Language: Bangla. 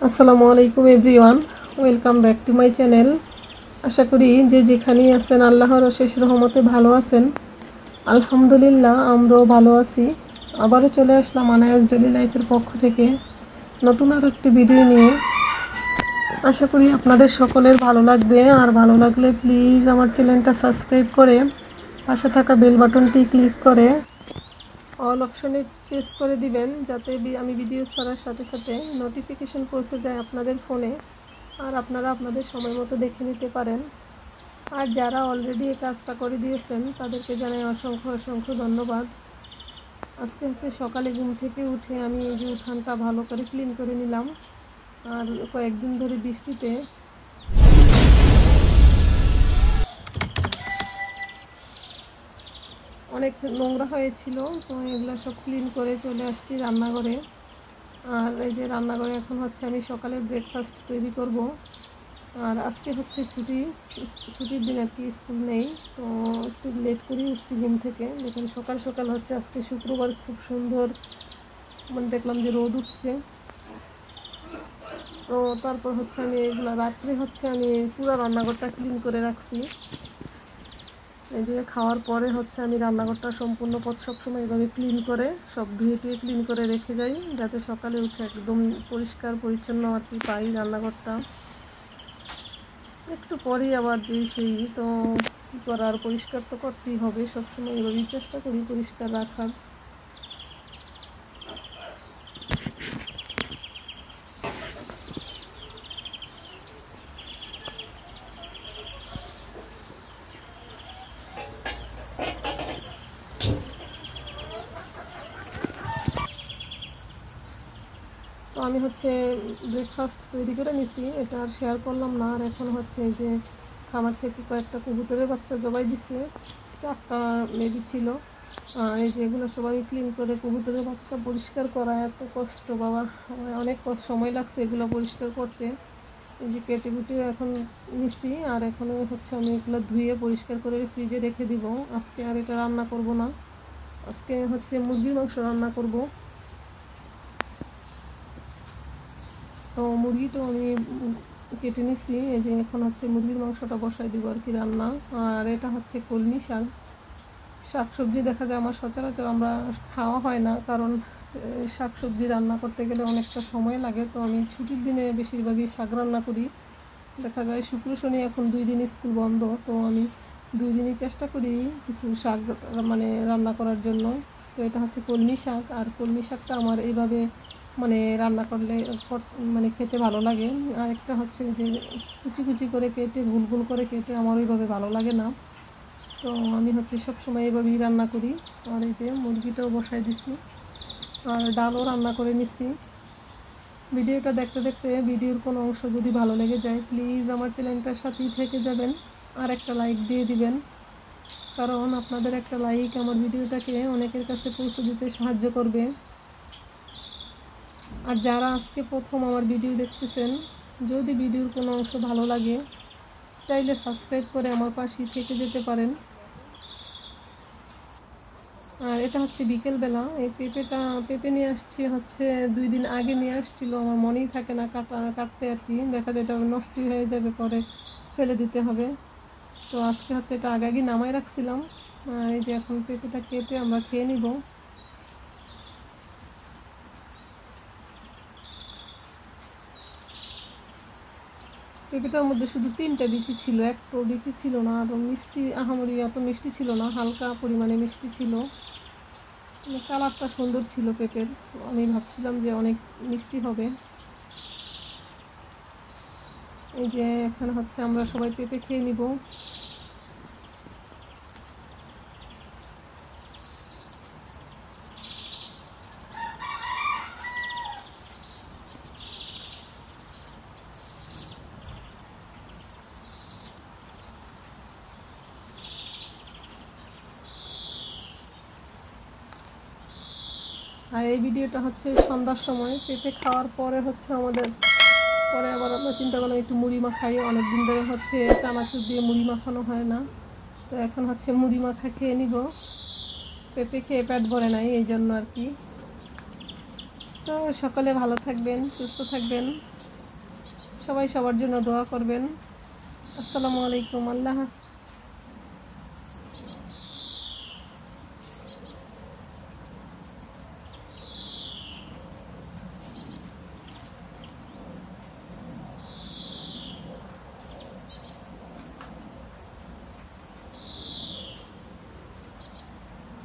আসসালামু আলাইকুম everyone, welcome back to my channel. আশা করি যে যেখানেই আছেন আল্লাহর অশেষ রহমতে ভালো আছেন। আলহামদুলিল্লাহ, আমরাও ভালো আছি। আবারও চলে আসলাম আনায়াস ডেলি লাইফের পক্ষ থেকে নতুন আর একটি ভিডিও নিয়ে। আশা করি আপনাদের সকলের ভালো লাগবে, আর ভালো লাগলে প্লিজ আমার চ্যানেলটা সাবস্ক্রাইব করে পাশে থাকা বেল বাটনটি ক্লিক করে অল অপশনে প্রেস করে দিবেন, যাতে আমি ভিডিও ছাড়ার সাথে সাথে নোটিফিকেশন পৌঁছে যায় আপনাদের ফোনে, আর আপনারা আপনাদের সময় মতো দেখে নিতে পারেন। আর যারা অলরেডি এই কাজটা করে দিয়েছেন তাদেরকে জানাই অসংখ্য অসংখ্য ধন্যবাদ। আজকে হচ্ছে সকালে ঘুম থেকে উঠে আমি এই যে উঠানটা ভালো করে ক্লিন করে নিলাম। আর কয়েকদিন ধরে বৃষ্টিতে অনেক নোংরা হয়েছিল, তো এগুলো সব ক্লিন করে চলে আসছি রান্নাঘরে। আর এই যে রান্নাঘরে এখন হচ্ছে আমি সকালে ব্রেকফাস্ট তৈরি করব। আর আজকে হচ্ছে ছুটির দিন আর কি, স্কুল নেই, তো একটু লেট করে উঠছি ঘুম থেকে। দেখুন সকাল সকাল হচ্ছে আজকে শুক্রবার, খুব সুন্দর মানে দেখলাম যে রোদ উঠছে। তো তারপর হচ্ছে আমি এগুলো রাত্রে হচ্ছে আমি পুরো রান্নাঘরটা ক্লিন করে রাখছি। এই যে খাওয়ার পরে হচ্ছে আমি রান্নাঘরটা সম্পূর্ণ সবসময় এভাবে ক্লিন করে সব ধুয়ে টুয়ে ক্লিন করে রেখে যাই, যাতে সকালে উঠে একদম পরিষ্কার পরিচ্ছন্ন আর কি পাই রান্নাঘরটা। একটু পরেই আবার সেই তো কী করার, পরিষ্কার তো করতেই হবে, সবসময় এভাবেই চেষ্টা করি পরিষ্কার রাখার। তো আমি হচ্ছে ব্রেকফাস্ট তৈরি করে নিছি, এটা আর শেয়ার করলাম না। আর এখন হচ্ছে যে খামার থেকে কয়েকটা কবুতরের বাচ্চা জবাই দিছে, 4টা মেবি ছিল। এই যে এগুলো সবাই ক্লিন করে কবুতরের বাচ্চা পরিষ্কার করা এত কষ্ট বাবা, অনেক সময় লাগছে এগুলো পরিষ্কার করতে। এই যে কেটে কুটে এখন নিছি, আর এখন হচ্ছে আমি এগুলো ধুয়ে পরিষ্কার করে ফ্রিজে রেখে দিব। আজকে আর এটা রান্না করব না, আজকে হচ্ছে মুরগির মাংস রান্না করব। তো মুরগিটা আমি কেটে নিছি, এই যে এখন হচ্ছে মুরগির মাংসটা বসাই দিব আর কি রান্না। আর এটা হচ্ছে কলমি শাকসবজি দেখা যায় আমার সচরাচর আমরা খাওয়া হয় না, কারণ শাকসবজি রান্না করতে গেলে অনেকটা সময় লাগে। তো আমি ছুটির দিনে বেশিরভাগই শাক রান্না করি। দেখা যায় শুক্র শনি এখন 2 দিন স্কুল বন্ধ, তো আমি 2 দিনই চেষ্টা করি কিছু শাক মানে রান্না করার জন্য। তো এটা হচ্ছে কলমি শাক, আর কলমি শাকটা আমার এইভাবে মানে রান্না করলে মানে খেতে ভালো লাগে। আর একটা হচ্ছে যে কুচি কুচি করে কেটে গোল গোল করে কেটে আমার ওইভাবে ভালো লাগে না। তো আমি হচ্ছে সবসময় এইভাবেই রান্না করি। আর এই যে মুরগিটাও বসাই দিছি, আর ডালও রান্না করে নিছি। ভিডিওটা দেখতে দেখতে ভিডিওর কোনো অংশ যদি ভালো লেগে যায় প্লিজ আমার চ্যানেলটার সাথেই থেকে যাবেন, আর একটা লাইক দিয়ে দিবেন, কারণ আপনাদের একটা লাইক আমার ভিডিওটাকে অনেকের কাছে পৌঁছে দিতে সাহায্য করবে। আর যারা আজকে প্রথম আমার ভিডিও দেখতেছেন, যদি ভিডিওর কোনো অংশ ভালো লাগে চাইলে সাবস্ক্রাইব করে আমার পাশেই থেকে যেতে পারেন। আর এটা হচ্ছে বিকেলবেলা, এই পেঁপে নিয়ে আসছি হচ্ছে 2 দিন আগে নিয়ে আসছিল, আমার মনেই থাকে না কাটতে আর কি। দেখা যায় এটা নষ্ট হয়ে যাবে, পরে ফেলে দিতে হবে। তো আজকে হচ্ছে এটা আগে নামাই রাখছিলাম। এই যে এখন পেঁপেটা কেটে আমরা খেয়ে নিব। পেঁপেটার মধ্যে শুধু 3টা বিচি ছিল, একটু বিচি ছিল না। আর মিষ্টি আহামরি এত মিষ্টি ছিল না, হালকা পরিমাণে মিষ্টি ছিল। কালারটা সুন্দর ছিল পেঁপের, আমি ভাবছিলাম যে অনেক মিষ্টি হবে। এই যে এখন হচ্ছে আমরা সবাই পেঁপে খেয়ে নিব। আর এই ভিডিওটা হচ্ছে সন্ধ্যার সময়, পেঁপে খাওয়ার পরে হচ্ছে আমাদের পরে আবার আমরা চিন্তা করলাম একটু মুড়ি মাখাই। অনেক দিন ধরে হচ্ছে চানাচুর দিয়ে মুড়ি মাখানো হয় না, তো এখন হচ্ছে মুড়ি মাখা খেয়ে নিব। পেঁপে খেয়ে পেট ভরে নাই এই জন্য আর কি। তো সকলে ভালো থাকবেন, সুস্থ থাকবেন, সবাই সবার জন্য দোয়া করবেন। আসসালামু আলাইকুম। আল্লাহ